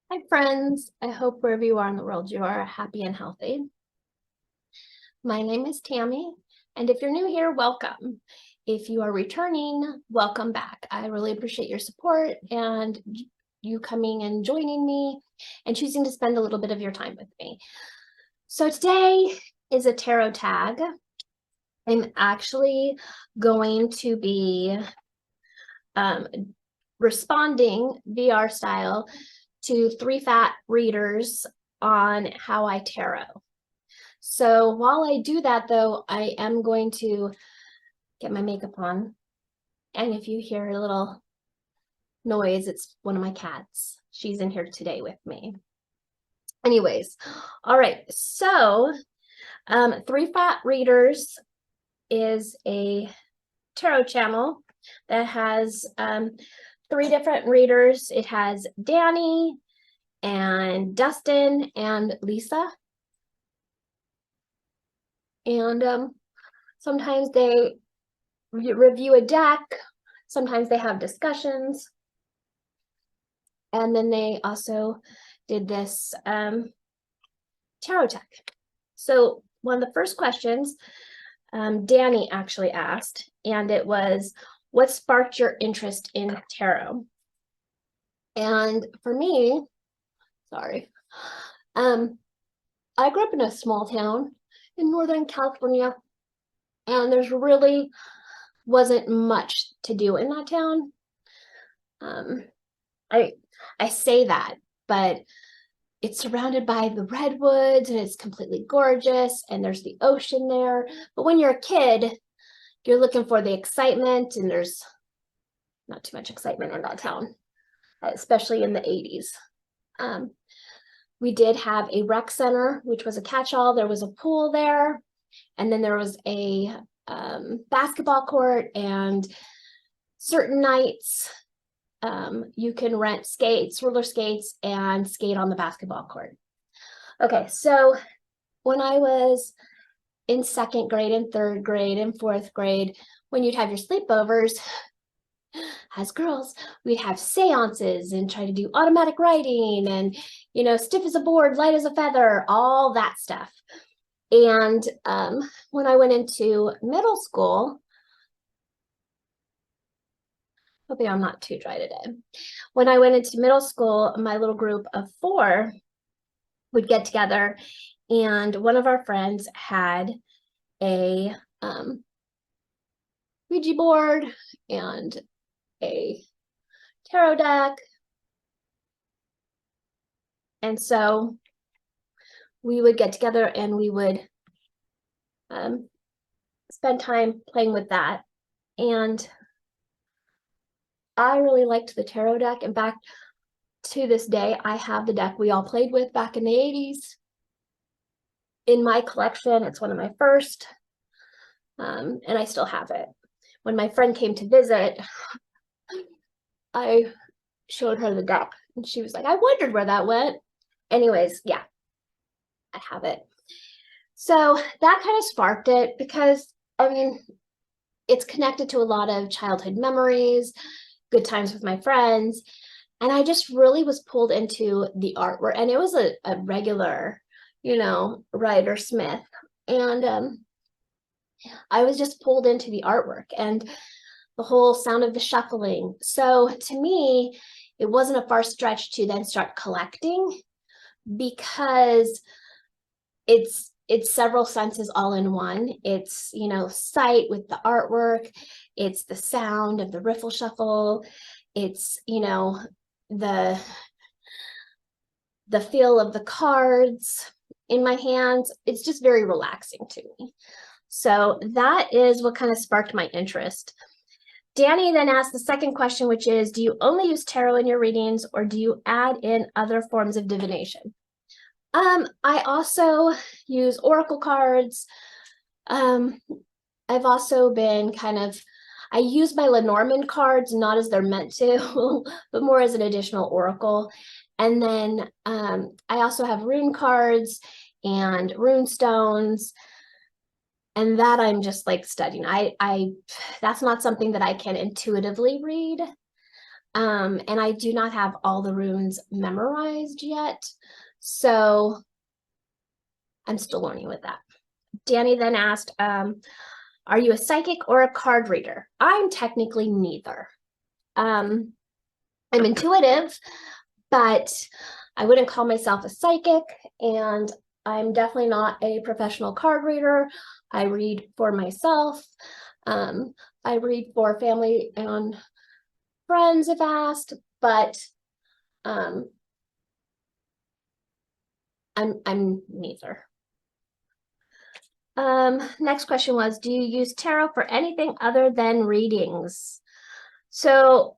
Hi friends, I hope wherever you are in the world you are happy and healthy. My name is Tammy, and if you're new here, welcome. If you are returning, welcome back. I really appreciate your support and you coming and joining me and choosing to spend a little bit of your time with me. So today is a tarot tag. I'm actually going to be responding VR style to 3 fat readers on how I tarot. So while I do that though, I am going to get my makeup on. And if you hear a little noise, it's one of my cats. She's in here today with me. Anyways, all right, so 3 fat readers is a tarot channel that has 3 different readers. It has Dani and Dustin and Lisa. And sometimes they review a deck, sometimes they have discussions. And then they also did this tarot deck. So one of the first questions Dani actually asked, and it was, what sparked your interest in tarot? And for me, sorry, I grew up in a small town in Northern California, and there's really wasn't much to do in that town. I say that, but it's surrounded by the redwoods and it's completely gorgeous and there's the ocean there. But when you're a kid, you're looking for the excitement, and there's not too much excitement in that town, especially in the 80s. We did have a rec center, which was a catch-all. There was a pool there, and then there was a basketball court, and certain nights you can rent skates, roller skates, and skate on the basketball court. Okay, so when I was in 2nd grade and 3rd grade and 4th grade, when you'd have your sleepovers, as girls, we'd have seances and try to do automatic writing and, you know, stiff as a board, light as a feather, all that stuff. And when I went into middle school, hoping I'm not too dry today. When I went into middle school, my little group of 4 would get together, and one of our friends had a Ouija board and a tarot deck. And so we would get together and we would spend time playing with that. And I really liked the tarot deck. And back to this day, I have the deck we all played with back in the 80s in my collection. It's one of my first, and I still have it. When my friend came to visit, I showed her the deck and she was like, I wondered where that went. Anyways, yeah, I have it. So that kind of sparked it because, I mean, it's connected to a lot of childhood memories, good times with my friends. And I just really was pulled into the artwork. And it was a regular, you know, Rider Smith. And I was just pulled into the artwork and the whole sound of the shuffling. So to me, it wasn't a far stretch to then start collecting, because it's several senses all in one. It's, you know, sight with the artwork, it's the sound of the riffle shuffle, it's, you know, the feel of the cards in my hands. It's just very relaxing to me. So that is what kind of sparked my interest. Dani then asked the second question, which is, do you only use tarot in your readings, or do you add in other forms of divination? I also use oracle cards. I've also been I use my Lenormand cards, not as they're meant to, but more as an additional oracle. And then I also have rune cards and rune stones, and that I'm just like studying. That's not something that I can intuitively read. And I do not have all the runes memorized yet. So I'm still learning with that. Dani then asked, are you a psychic or a card reader? I'm technically neither. I'm intuitive, but I wouldn't call myself a psychic, and I'm definitely not a professional card reader. I read for myself. I read for family and friends if asked, but I'm neither. Next question was, do you use tarot for anything other than readings? So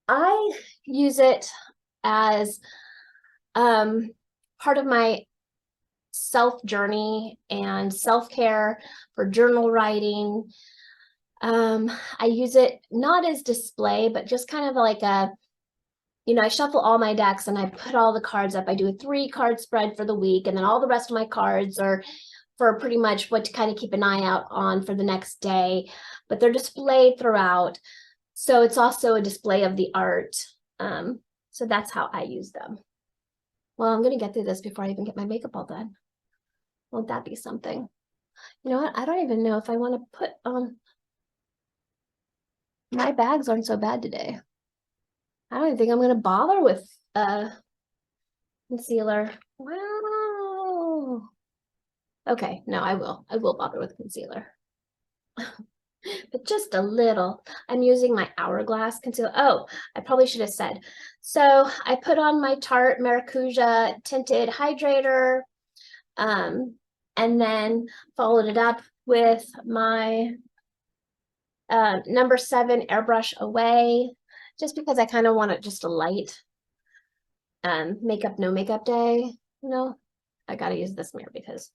I use it as part of my self journey and self-care for journal writing. I use it not as display, but just kind of like a, I shuffle all my decks and I put all the cards up. I do a 3-card spread for the week, and then all the rest of my cards are for pretty much what to kind of keep an eye out on for the next day, but they're displayed throughout. So it's also a display of the art. So that's how I use them. Well, I'm going to get through this before I even get my makeup all done. Won't that be something? You know what? I don't even know if I want to put on. My bags aren't so bad today. I don't even think I'm going to bother with concealer. Wow. Okay, no, I will. I will bother with concealer. But just a little. I'm using my Hourglass concealer. Oh, I probably should have said. So I put on my Tarte Maracuja tinted hydrator, and then followed it up with my number 7 Airbrush Away, just because I kind of want it just a light makeup, no makeup day. I got to use this mirror because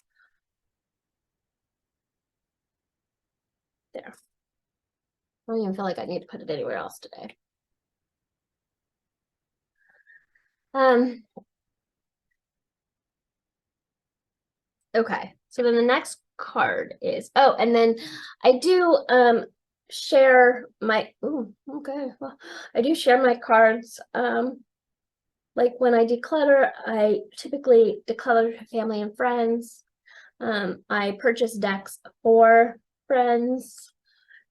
there. I don't even feel like I need to put it anywhere else today. Okay, so then the next card is, and then I do share my, okay, well, I do share my cards. Like when I declutter, I typically declutter to family and friends. I purchase decks for friends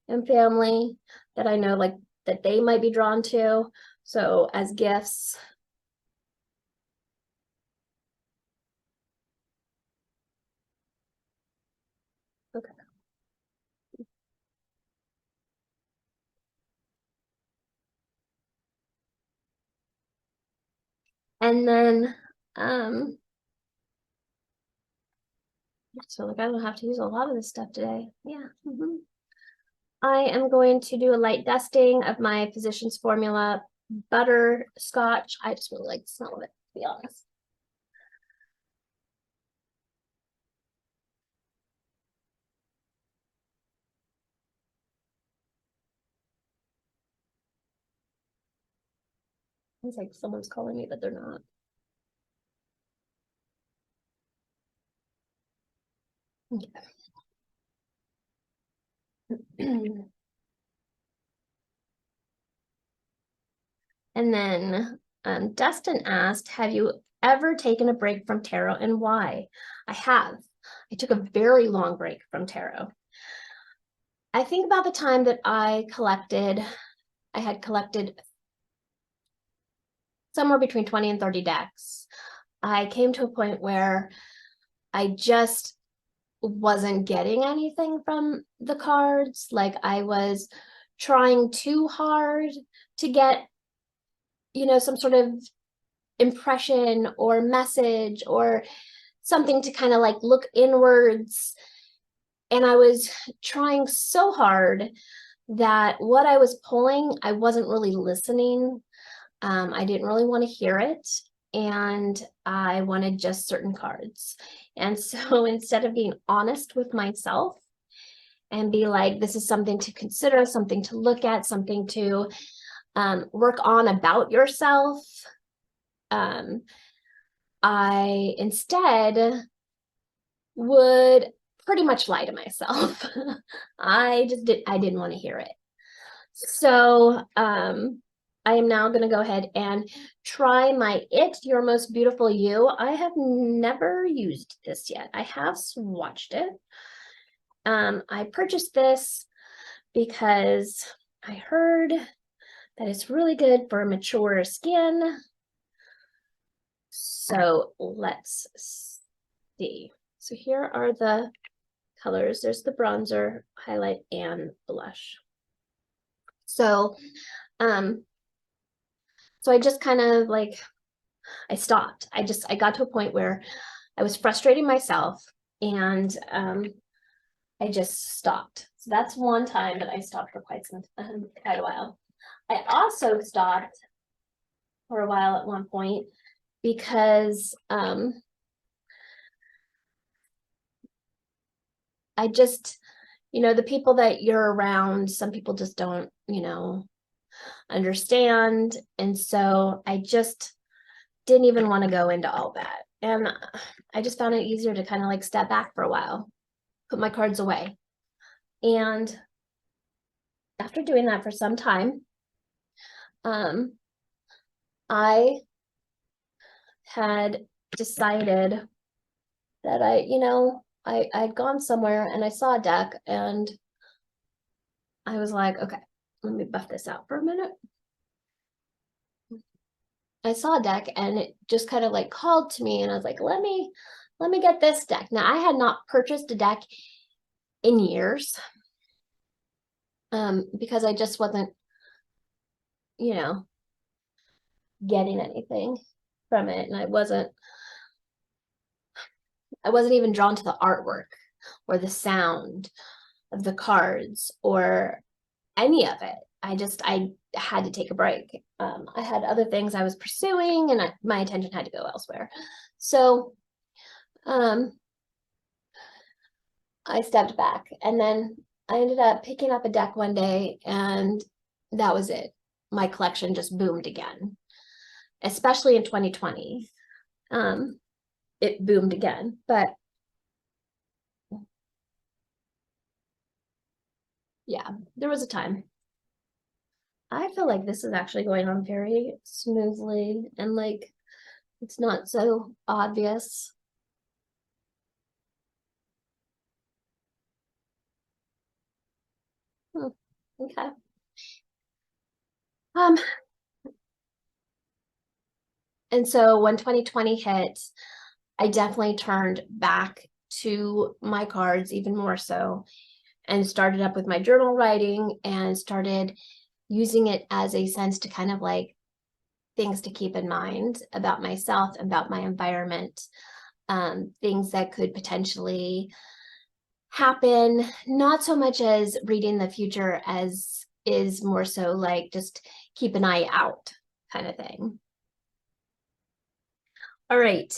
and family that I know like that they might be drawn to. So as gifts. Okay. And then so like I don't have to use a lot of this stuff today. Yeah. I am going to do a light dusting of my Physicians Formula butterscotch. I just really like the smell of it, to be honest. It's like someone's calling me, but they're not. Okay. And then Dustin asked, have you ever taken a break from tarot and why? I have. I took a very long break from tarot. I think about the time that I had collected somewhere between 20 and 30 decks. I came to a point where I just wasn't getting anything from the cards. Like I was trying too hard to get, some sort of impression or message or something to kind of like look inwards. And I was trying so hard that what I was pulling, I wasn't really listening. I didn't really want to hear it. And I wanted just certain cards. And so instead of being honest with myself and be like, this is something to consider, something to look at, something to work on about yourself, I instead would pretty much lie to myself. I didn't want to hear it. So I am now going to go ahead and try my It Your Most Beautiful You. I have never used this yet. I have swatched it. I purchased this because I heard that it's really good for mature skin. So let's see. So here are the colors. There's the bronzer, highlight, and blush. So I just kind of like, I stopped. I got to a point where I was frustrating myself, and I just stopped. So that's one time that I stopped for quite a while. I also stopped for a while at one point because I just, the people that you're around, some people just don't, understand. And so I just didn't even want to go into all that. And I just found it easier to kind of like step back for a while, put my cards away. And after doing that for some time, I had decided that I'd gone somewhere and I saw a deck, and I was like, okay, let me buff this out for a minute. I saw a deck and it just kind of like called to me, and I was like, let me get this deck. Now, I had not purchased a deck in years because I just wasn't, getting anything from it. And I wasn't even drawn to the artwork or the sound of the cards or any of it. I had to take a break. I had other things I was pursuing, and my attention had to go elsewhere. So I stepped back, and then I ended up picking up a deck one day, and that was it. My collection just boomed again, especially in 2020. It boomed again, but yeah, there was a time. I feel like this is actually going on very smoothly, and like it's not so obvious. Okay. Um, and so when 2020 hit, I definitely turned back to my cards even more so, and started up with my journal writing and started using it as a sense to kind of like things to keep in mind about myself, about my environment, things that could potentially happen, not so much as reading the future as is more so like just keep an eye out kind of thing. All right.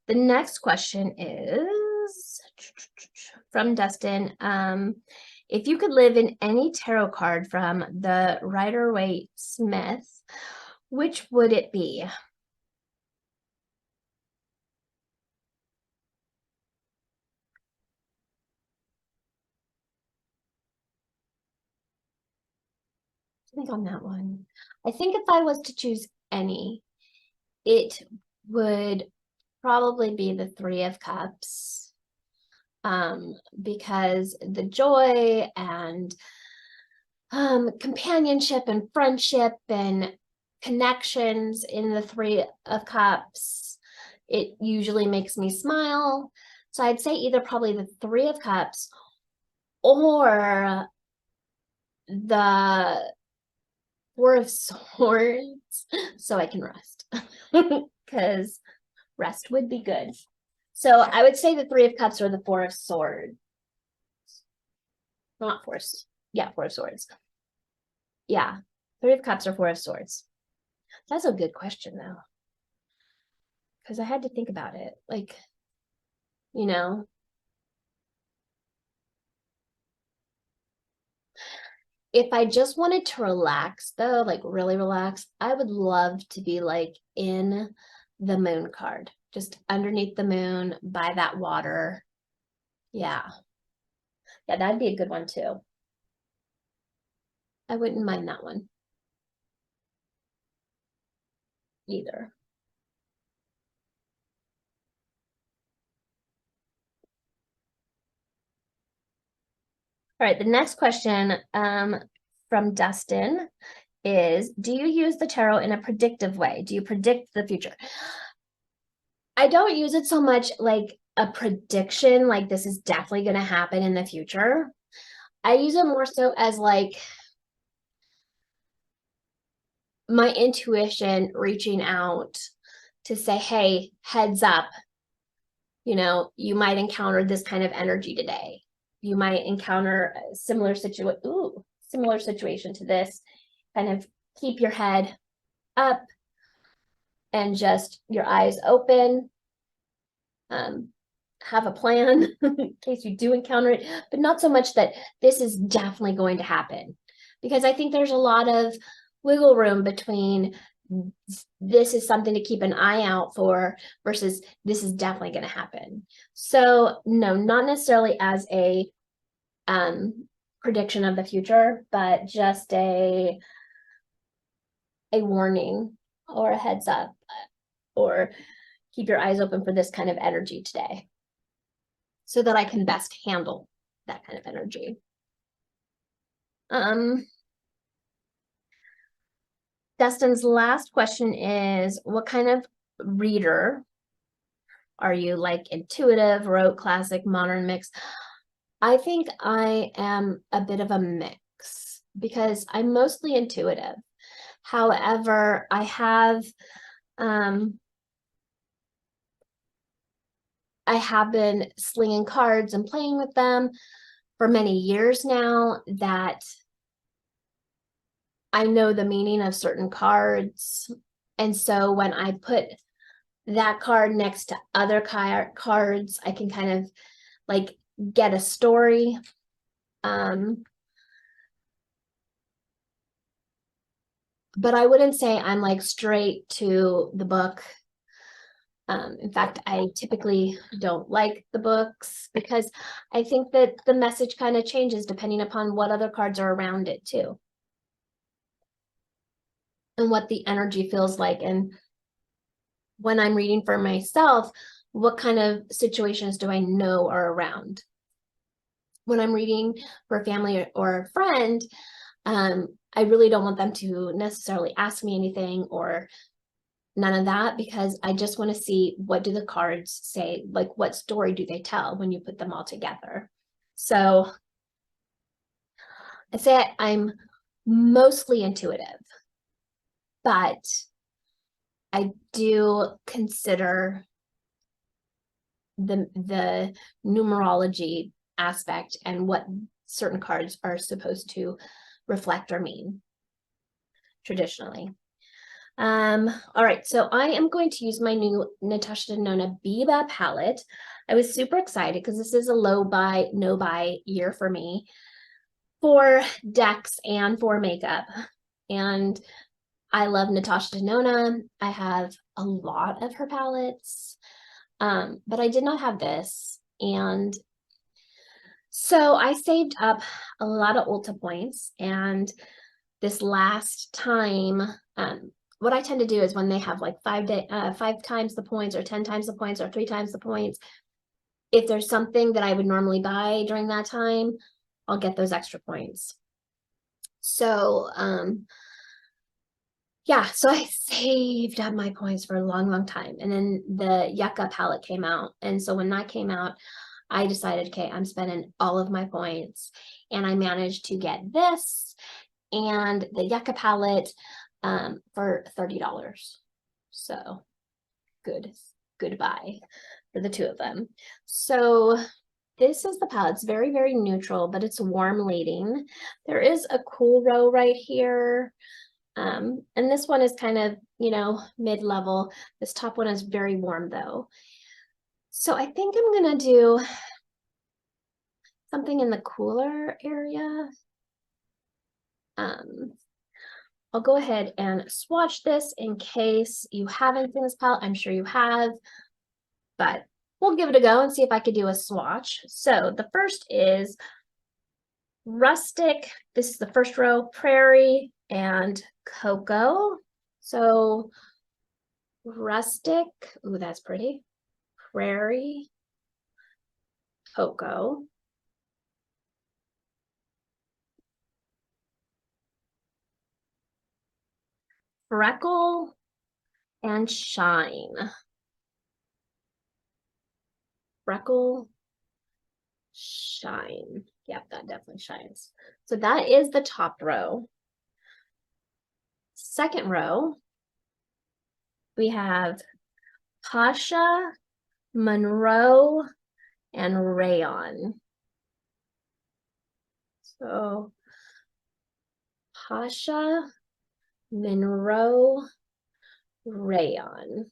The next question is from Dustin. If you could live in any tarot card from the Rider-Waite-Smith, which would it be? Think on that one. I think if I was to choose any, it would probably be the Three of Cups, because the joy and companionship and friendship and connections in the Three of Cups, it usually makes me smile. So I'd say either probably the Three of Cups or the Four of Swords, so I can rest, because rest would be good. So I would say the Three of Cups or the Four of Swords. Not Four. Yeah, Four of Swords. Yeah, Three of Cups or Four of Swords. That's a good question, though, because I had to think about it. Like, you know, if I just wanted to relax, though, like really relax, I would love to be like in the moon card, just underneath the moon by that water. Yeah. Yeah, that'd be a good one too. I wouldn't mind that one either. All right, the next question from Dustin is, do you use the tarot in a predictive way? Do you predict the future? I don't use it so much like a prediction, like this is definitely going to happen in the future. I use it more so as like my intuition reaching out to say, hey, heads up, you know, you might encounter this kind of energy today. You might encounter a similar situation to this. Kind of keep your head up and just your eyes open. Have a plan in case you do encounter it, but not so much that this is definitely going to happen. Because I think there's a lot of wiggle room between this is something to keep an eye out for versus this is definitely going to happen. So no, not necessarily as a prediction of the future, but just a warning or a heads up, or keep your eyes open for this kind of energy today so that I can best handle that kind of energy. Dustin's last question is, what kind of reader are you? Like intuitive, rote, classic, modern, mix? I think I am a bit of a mix because I'm mostly intuitive. However, I have been slinging cards and playing with them for many years now, that I know the meaning of certain cards. And so when I put that card next to other cards, I can kind of like get a story. But I wouldn't say I'm like straight to the book. In fact, I typically don't like the books because I think that the message kind of changes depending upon what other cards are around it too, and what the energy feels like. And when I'm reading for myself, what kind of situations do I know are around? When I'm reading for a family or a friend, I really don't want them to necessarily ask me anything or none of that, because I just want to see, what do the cards say? Like, what story do they tell when you put them all together? So I'd say I'm mostly intuitive, but I do consider the numerology aspect and what certain cards are supposed to reflect or mean traditionally. All right, so I am going to use my new Natasha Denona Biba palette. I was super excited because this is a low buy, no buy year for me for decks and for makeup. And I love Natasha Denona. I have a lot of her palettes, but I did not have this. And so I saved up a lot of Ulta points, and this last time, what I tend to do is when they have like 5 times the points or 10 times the points or 3 times the points, if there's something that I would normally buy during that time, I'll get those extra points. So, yeah, so I saved up my points for a long, long time. And then the Yucca palette came out. And so when that came out, I decided, okay, I'm spending all of my points. And I managed to get this and the Yucca palette for $30. So goodbye for the two of them. So this is the palette. It's very, very neutral, but it's warm leading. There is a cool row right here. And this one is kind of, you know, mid-level. This top one is very warm though. So I think I'm gonna do something in the cooler area. I'll go ahead and swatch this in case you haven't seen this palette. I'm sure you have, but we'll give it a go and see if I could do a swatch. So the first is rustic, this is the first row, prairie and cocoa. So rustic, ooh, that's pretty. Prairie, cocoa. Freckle and shine. Freckle, shine. Yep, that definitely shines. So that is the top row. Second row, we have Pasha, Monroe, and Rayon. So Pasha, Monroe, Rayon.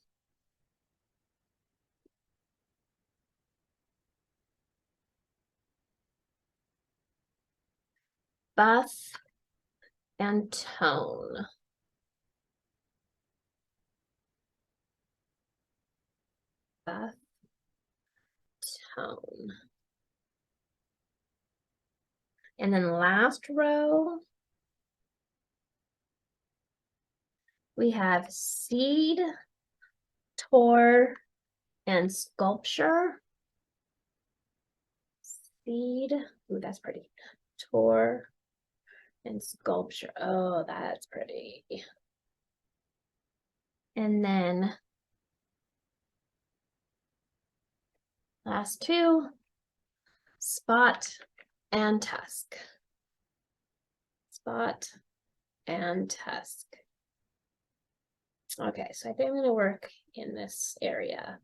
Buff and tone. Buff, tone. And then last row, we have seed, tour, and sculpture. Seed, ooh, that's pretty. Tour and sculpture. Oh, that's pretty. And then last two, spot and tusk. Spot and tusk. Okay, so I think I'm going to work in this area.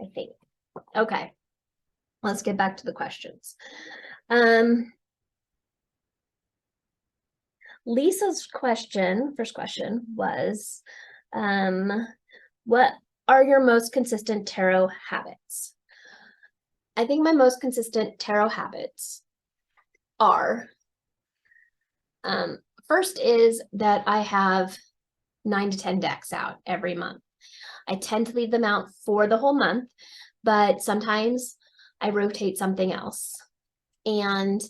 I think. Okay, let's get back to the questions. Lisa's question, first question was, what are your most consistent tarot habits? I think my most consistent tarot habits are, first is that I have 9 to 10 decks out every month. I tend to leave them out for the whole month, but sometimes I rotate something else. And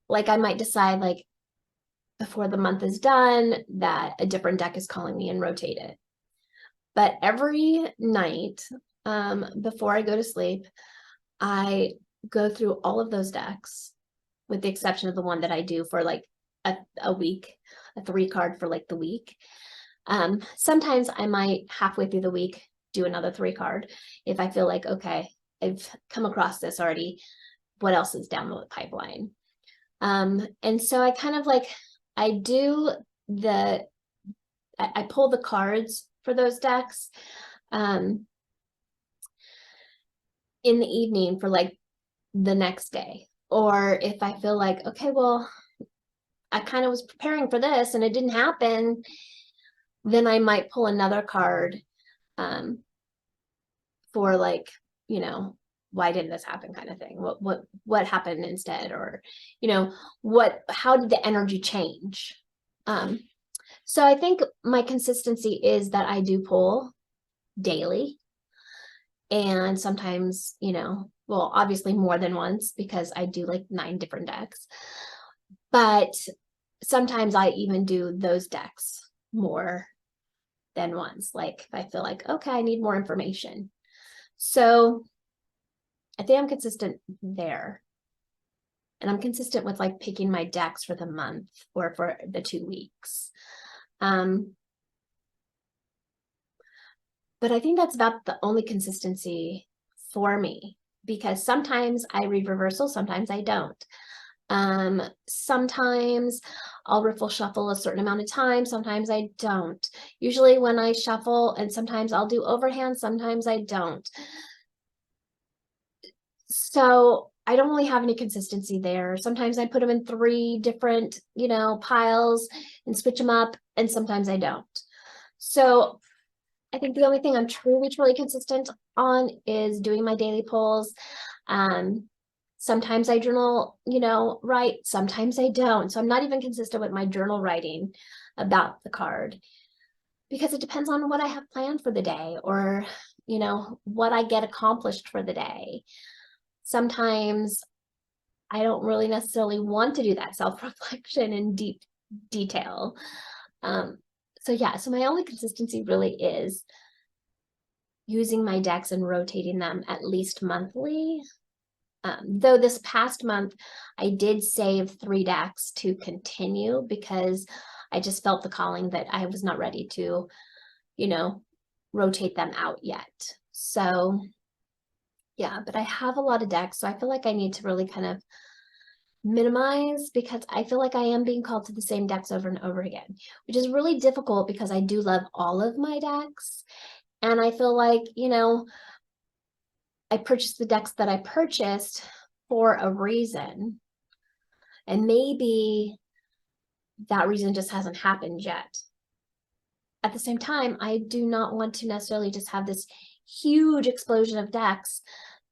like I might decide like before the month is done that a different deck is calling me and rotate it. But every night before I go to sleep, I go through all of those decks with the exception of the one that I do for like a week, a 3 card for like the week. Sometimes I might halfway through the week do another 3 card if I feel like, okay, I've come across this already. What else is down the pipeline? And so I kind of like, I do I pull the cards for those decks in the evening for like the next day. Or if I feel like, okay, well, I kind of was preparing for this and it didn't happen, then I might pull another card for like, you know, why didn't this happen kind of thing? What happened instead? Or, you know, how did the energy change? So I think my consistency is that I do pull daily. And sometimes, you know, well, obviously more than once because I do like 9 different decks. But sometimes I even do those decks more than once. Like if I feel like, okay, I need more information. So I think I'm consistent there. And I'm consistent with like picking my decks for the month or for the 2 weeks. But I think that's about the only consistency for me because sometimes I read reversal, sometimes I don't. Sometimes I'll riffle shuffle a certain amount of time, sometimes I don't. Usually when I shuffle, and sometimes I'll do overhand, sometimes I don't. So I don't really have any consistency there. Sometimes I put them in 3 different, you know, piles and switch them up, and sometimes I don't. So I think the only thing I'm truly consistent on is doing my daily pulls. Sometimes I journal, you know, write, sometimes I don't. So I'm not even consistent with my journal writing about the card because it depends on what I have planned for the day or, you know, what I get accomplished for the day. Sometimes I don't really necessarily want to do that self-reflection in deep detail. So yeah, so my only consistency really is using my decks and rotating them at least monthly. Though this past month, I did save 3 decks to continue because I just felt the calling that I was not ready to, you know, rotate them out yet. So yeah, but I have a lot of decks, so I feel like I need to really kind of minimize because I feel like I am being called to the same decks over and over again, which is really difficult because I do love all of my decks. And I feel like, I purchased the decks that I purchased for a reason. And maybe that reason just hasn't happened yet. At the same time, I do not want to necessarily just have this huge explosion of decks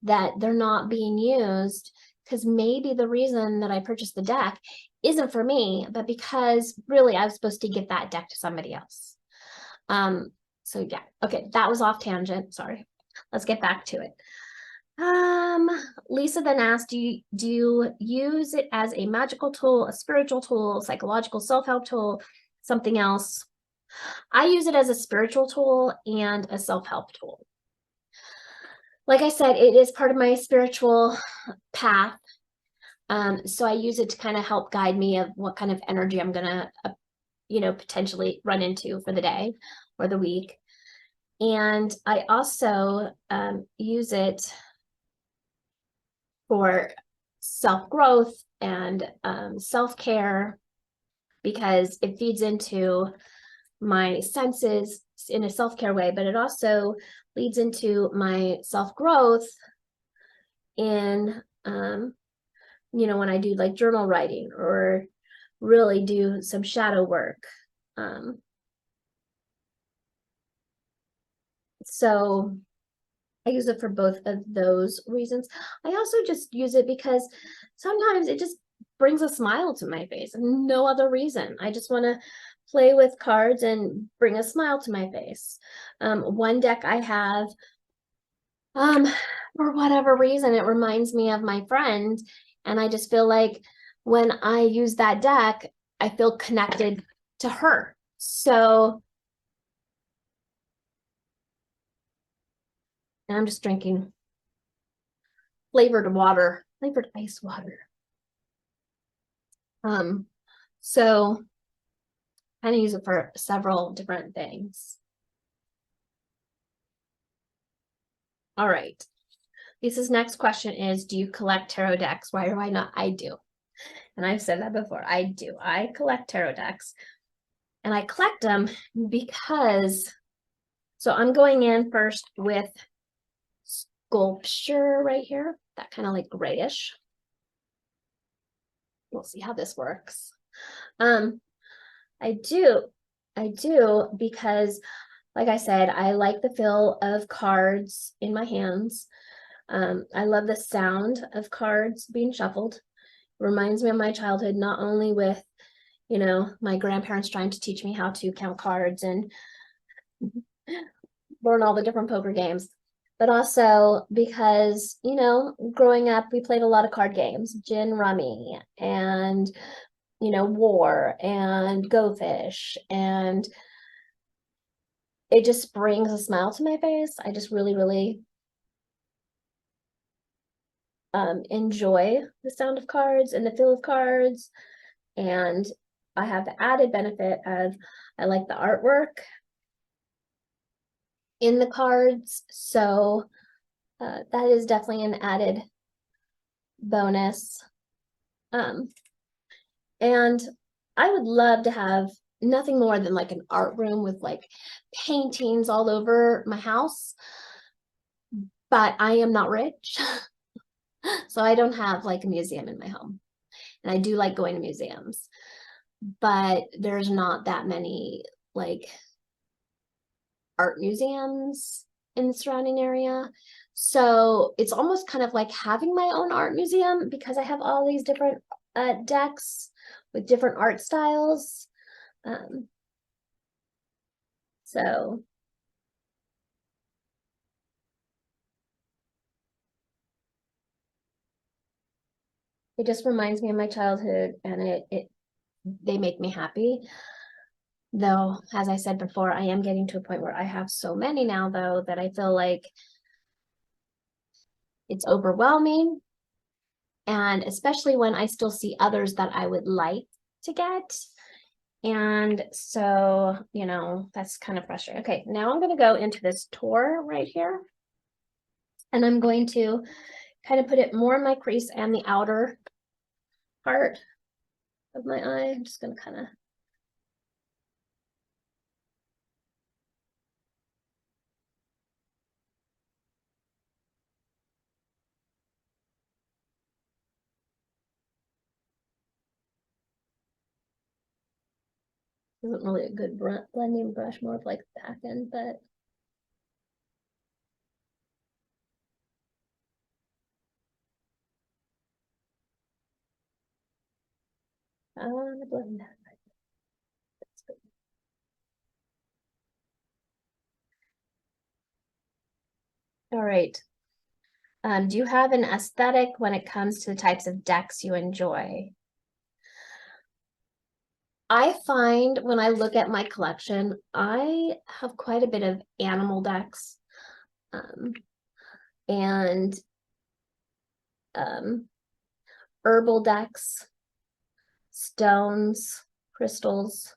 that they're not being used, because maybe the reason that I purchased the deck isn't for me, but because really I was supposed to give that deck to somebody else. So yeah, okay, that was off tangent. Sorry. Let's get back to it. Lisa then asked, do you use it as a magical tool, a spiritual tool, psychological self-help tool, something else? I use it as a spiritual tool and a self-help tool. Like I said, it is part of my spiritual path. So I use it to kind of help guide me of what kind of energy I'm gonna, potentially run into for the day or the week. And I also use it for self-growth and self-care because it feeds into my senses in a self-care way, but it also leads into my self-growth in, when I do like journal writing or really do some shadow work. So I use it for both of those reasons. I also just use it because sometimes it just brings a smile to my face and no other reason. I just want to play with cards and bring a smile to my face. One deck I have, for whatever reason, it reminds me of my friend. And I just feel like when I use that deck, I feel connected to her. So, and I'm just drinking flavored ice water. So kind of use it for several different things. All right. Lisa's next question is, do you collect tarot decks? Why do I not? I do. And I've said that before. I do. I collect tarot decks. And I collect them because, so I'm going in first with sculpture right here, that kind of like grayish. We'll see how this works. I do because, like I said, I like the feel of cards in my hands. I love the sound of cards being shuffled. It reminds me of my childhood, not only with, my grandparents trying to teach me how to count cards and learn all the different poker games, but also because, growing up, we played a lot of card games, gin rummy and, war and go fish, and it just brings a smile to my face. I just really, really enjoy the sound of cards and the feel of cards. And I have the added benefit of I like the artwork in the cards. So that is definitely an added bonus. And I would love to have nothing more than like an art room with like paintings all over my house. But I am not rich. So I don't have like a museum in my home. And I do like going to museums, but there's not that many like art museums in the surrounding area. So it's almost kind of like having my own art museum because I have all these different decks with different art styles. So It just reminds me of my childhood, and they make me happy. Though, as I said before, I am getting to a point where I have so many now, though, that I feel like it's overwhelming. And especially when I still see others that I would like to get. And so, you know, that's kind of frustrating. Okay, now I'm going to go into this tour right here. And I'm going to kind of put it more in my crease and the outer part of my eye. I'm just going to kind of. Isn't really a good blending brush, more of like packing, but I want to blend that. That's good. All right. Do you have an aesthetic when it comes to the types of decks you enjoy? I find when I look at my collection, I have quite a bit of animal decks, and herbal decks, stones, crystals.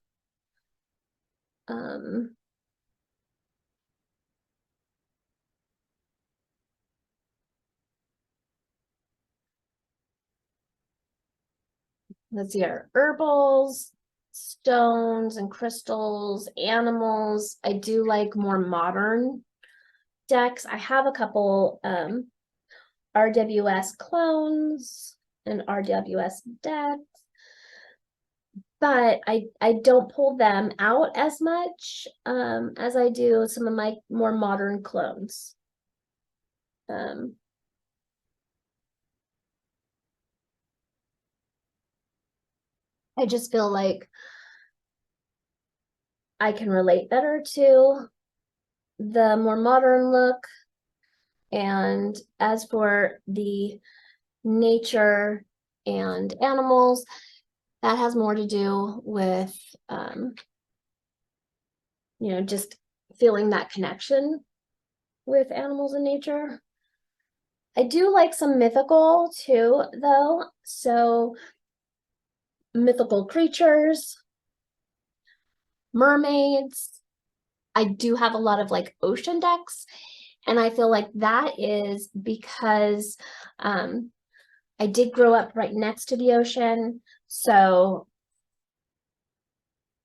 Let's see, our herbals, stones and crystals, animals. I do like more modern decks. I have a couple RWS clones and RWS decks, but I don't pull them out as much as I do some of my more modern clones. I just feel like I can relate better to the more modern look. And as for the nature and animals, that has more to do with, you know, just feeling that connection with animals and nature. I do like some mythical too, though. So mythical creatures, mermaids. I do have a lot of like ocean decks, and I feel like that is because I did grow up right next to the ocean, so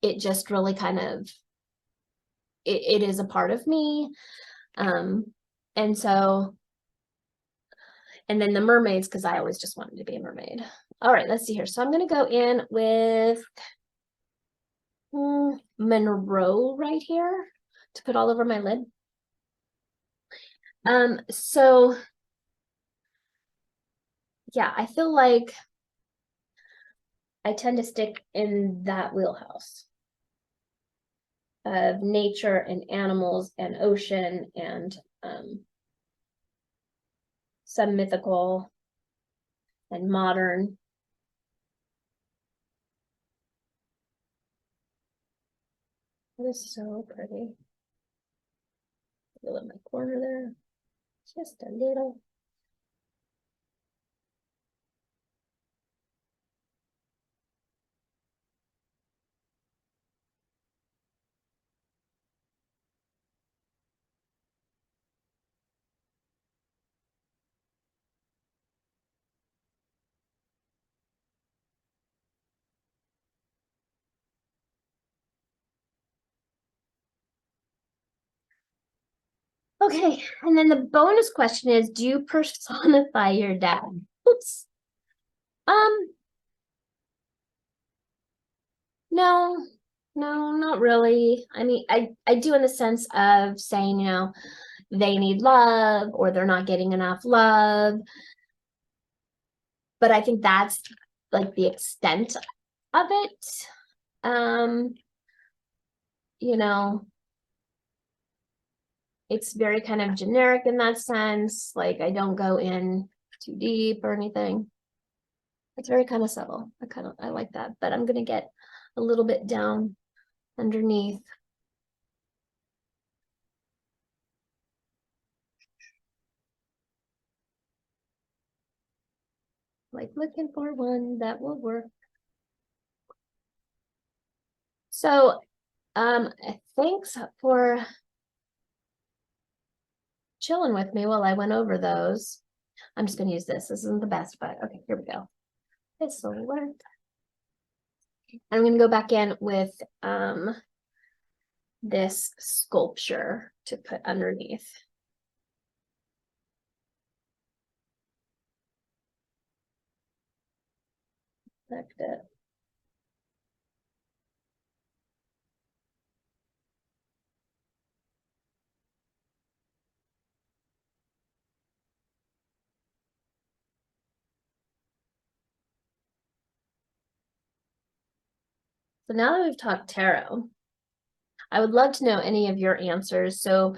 it just really kind of it is a part of me. And so, and then the mermaids, because I always just wanted to be a mermaid. All right, let's see here. So I'm going to go in with Monroe right here to put all over my lid. So yeah, I feel like I tend to stick in that wheelhouse of nature and animals and ocean and some mythical and modern. It is so pretty. Fill in my corner there, just a little. Okay, and then the bonus question is, do you personify your dad? Oops. No, no, not really. I mean, I do in the sense of saying, you know, they need love or they're not getting enough love. But I think that's like the extent of it. Um, you know, it's very kind of generic in that sense. Like I don't go in too deep or anything. It's very kind of subtle. I like that, but I'm gonna get a little bit down underneath. Like looking for one that will work. So thanks for chilling with me while I went over those. I'm just gonna use this. This isn't the best, but okay, here we go. This will work. I'm gonna go back in with this sculpture to put underneath. Like that. So now that we've talked tarot, I would love to know any of your answers. So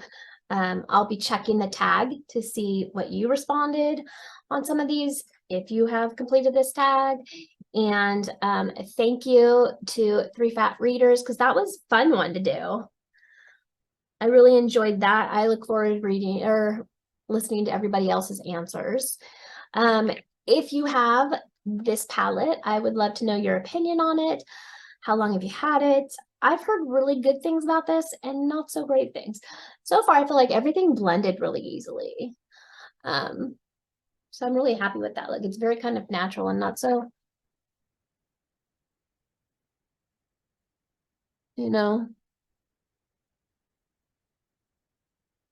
I'll be checking the tag to see what you responded on some of these, if you have completed this tag. And thank you to Three Fat Readers, because that was a fun one to do. I really enjoyed that. I look forward to reading or listening to everybody else's answers. If you have this palette, I would love to know your opinion on it. How long have you had it? I've heard really good things about this and not so great things. So far, I feel like everything blended really easily. So I'm really happy with that. Like, it's very kind of natural and not so, you know,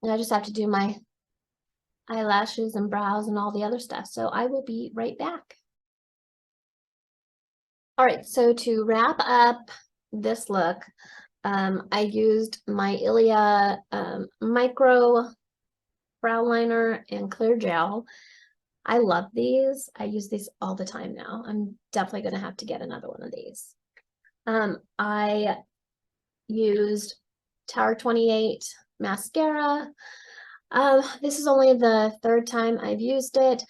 and I just have to do my eyelashes and brows and all the other stuff. So I will be right back. All right, so to wrap up this look, I used my Ilia micro brow liner and clear gel. I love these. I use these all the time now. I'm definitely going to have to get another one of these. I used Tower 28 mascara. This is only the third time I've used it.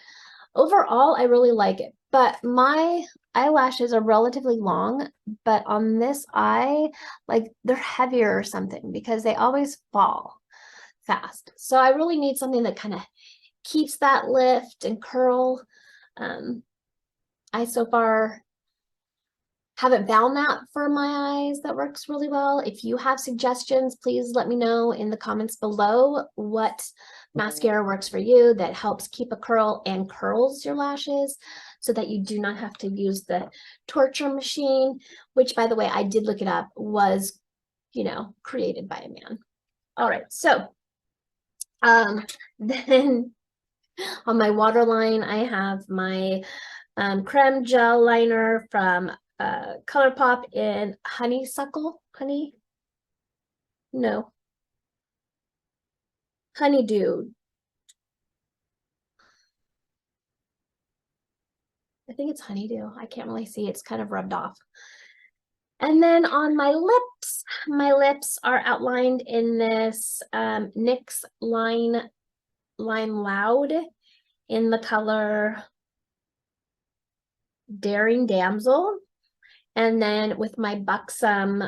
Overall, I really like it, but my eyelashes are relatively long, but on this eye, like they're heavier or something because they always fall fast. So I really need something that kind of keeps that lift and curl. I so far haven't found that for my eyes that works really well. If you have suggestions, please let me know in the comments below what mascara works for you that helps keep a curl and curls your lashes so that you do not have to use the torture machine, which, by the way, I did look it up, was, you know, created by a man. All right, so then on my waterline, I have my creme gel liner from ColourPop in honeysuckle, honeydew. I think it's honeydew. I can't really see. It's kind of rubbed off. And then on my lips are outlined in this NYX Line Loud in the color Daring Damsel. And then with my Buxom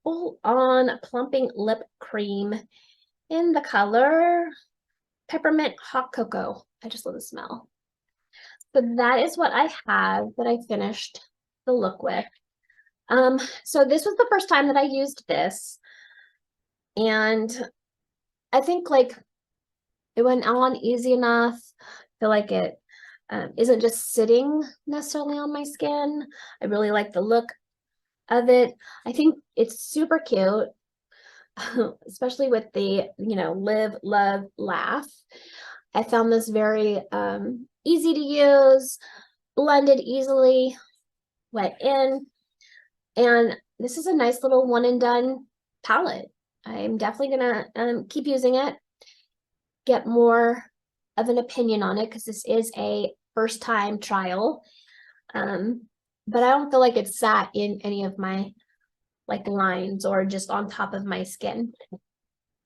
full-on plumping lip cream in the color Peppermint Hot Cocoa. I just love the smell. So that is what I have that I finished the look with. So this was the first time that I used this. And I think like it went on easy enough. I feel like it isn't just sitting necessarily on my skin. I really like the look of it. I think it's super cute, especially with the, you know, live, love, laugh. I found this very easy to use, blended easily, went in, and this is a nice little one and done palette. I'm definitely gonna keep using it, get more of an opinion on it because this is a first time trial. But I don't feel like it's sat in any of my like lines or just on top of my skin.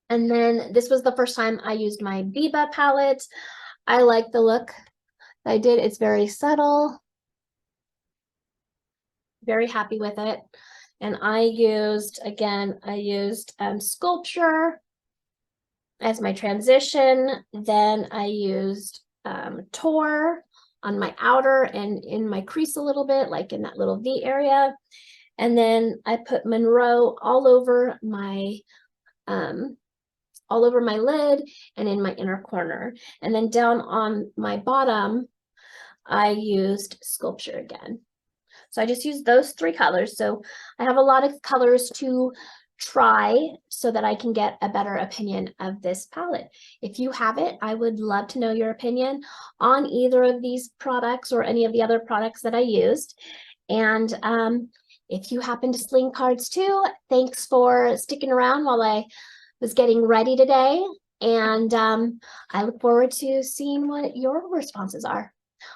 And then this was the first time I used my Biba palette. I like the look I did. It's very subtle. very happy with it. And I used sculpture as my transition. Then I used Tor on my outer and in my crease a little bit, like in that little V area. And then I put Monroe all over my lid and in my inner corner. And then down on my bottom, I used sculpture again. So I just used those 3 colors. So I have a lot of colors to try so that I can get a better opinion of this palette. If you have it, I would love to know your opinion on either of these products or any of the other products that I used. And if you happen to sling cards too, thanks for sticking around while I was getting ready today. And I look forward to seeing what your responses are.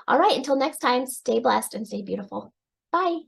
All right, until next time, stay blessed and stay beautiful. Bye.